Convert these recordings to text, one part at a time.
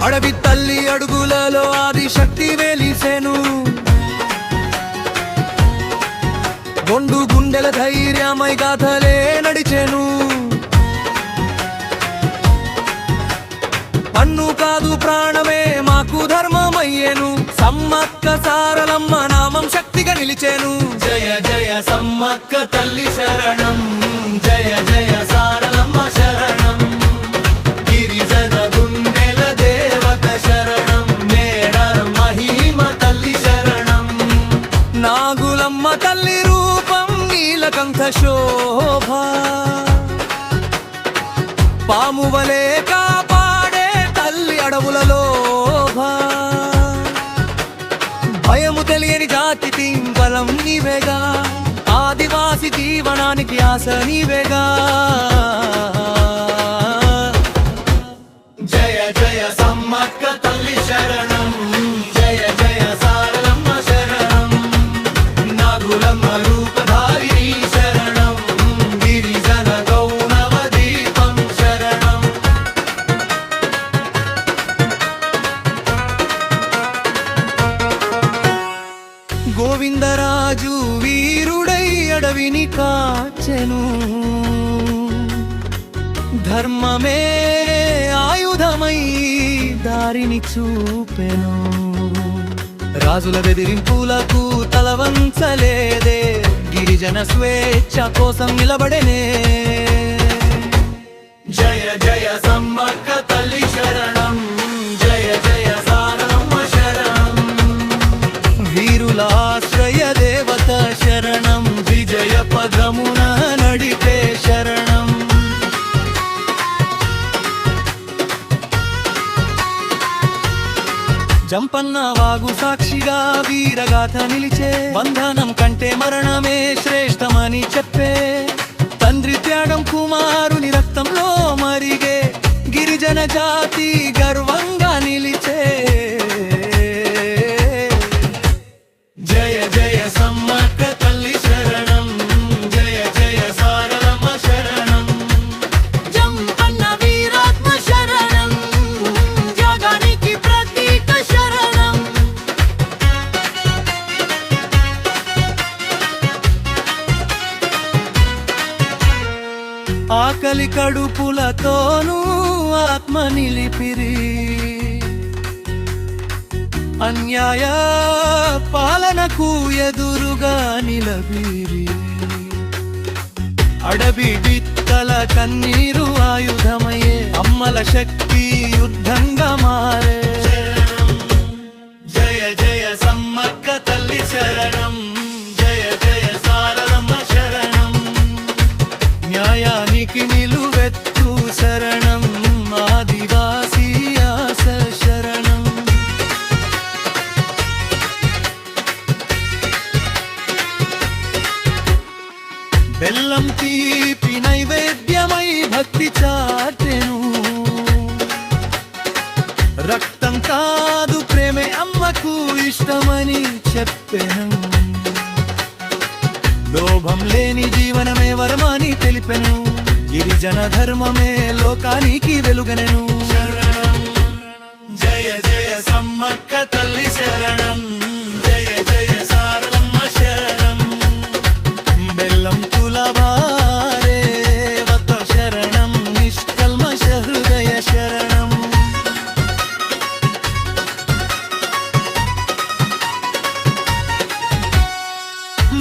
అడవి తల్లి అడుగులలో ఆది శక్తి వెలిసెను. గొండు గుండెల ధైర్యమై గాథలే నడిచెను. అన్ను కాదు ప్రాణమే మాకు ధర్మమయ్యేను. సమ్మక్క సారలమ్మ నామం శక్తిగా నిలిచెను. జయ జయ సమ్మక్క తల్లి శరణం, జయ జయ సారలమ్మ శరణం. గిరిజన గుండెల దేవత శరణం, మేడర మహిమ తల్లి శరణం. నాగులమ్మ తల్లి రూపం నీలకంఠ శోభ, పామువలే కాపాడే తల్లి అడవులలో. భయము తెలియని జాతికి బలం నీవేగా, ఆదివాసి జీవనానికి ఆశ నీవేగా. జయ జయ సమ్మక్క తల్లి శరణం, జయ జయ సారలమ్మ శరణం. నాగులమ్మ రూపధారి శరణం, గిరిజన గౌరవ దీపం శరణం. గోవిందరాజు వీరుడై అడవిని కాచెను. ధర్మమే ఆయుధమై దారిని చూపెను. రాజుల బెదిరింపులకు తలవంచలేదే, గిరిజన స్వేచ్ఛ కోసం నిలబడనే. జయ జయ సమ్మక్క తల్లి శరణం, జయ జయ సారలమ్మ శరణం. వీరుల ఆశ్రయ దేవత శరణం, విజయ పదమున నడిపే శరణం. జంపన్న వాగు సాక్షిగా వీరగాథ నిలిచే. బంధనం కంటే మరణమే శ్రేష్టమని చెప్పే. తండ్రి త్యాగం కుమారుని రక్తంలో మరిగే, గిరిజన జాతి గర్వంగా నిలిచే. జయ జయ సమ్మక్క తల్లి శరణం, జయ జయ సారలమ్మ శరణం. జంపన్న వీరాత్మ శరణం, త్యాగానికి ప్రతీక శరణం. ఆకలి కడుపులతోనూ ఆత్మ నిలిపిరి, అన్యాయ పాలనకు ఎదురుగా నిలబీరి. అడవి బిత్తల కన్నీరు ఆయుధమయ్యే, అమ్మల శక్తి యుద్ధంగా మారే. జయ జయ సమ్మక్క తల్లి శరణం, జయ జయ సారలమ్మ శరణం. న్యాయానికి నిలువెత్తు శరణం, ఆదివాసీ ఆశ శరణం. బెల్లం తీపి నైవేద్యమై భక్తి చాటెను. రక్తం కాదు ప్రేమే అమ్మకు ఇష్టమని చెప్పెను. లోభం లేని జీవనమే వరమని తెలిపెను. గిరిజన ధర్మమే లోకానికి వెలుగనెను. జయ జయ సమ్మక్క తల్లి శరణం, జయ జయ సారలమ్మ శరణం. బెల్లం తులవారే వత శరణం, నిష్కల్మష హృదయ శరణం.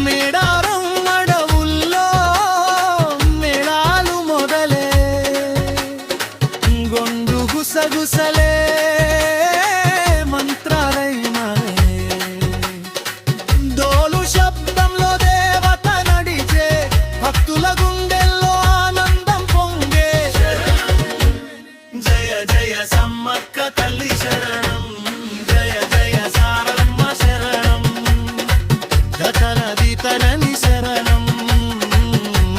మేడారం అడవుల్లో మేళాలు మొదలే, గొండు గుసగుసలే మంత్రాలయమలే. డోలు శబ్దంలో దేవత నడిచే, భక్తుల గుండెల్లో ఆనందం పొంగే. జయ జయ సమ్మక్క తల్లి శరణం, జయ జయ సారలమ్మ శరణం. దతనదితనని శరణం,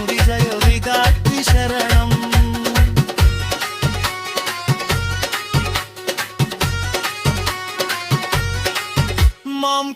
విజయ విగాత్రి శరణం. Mom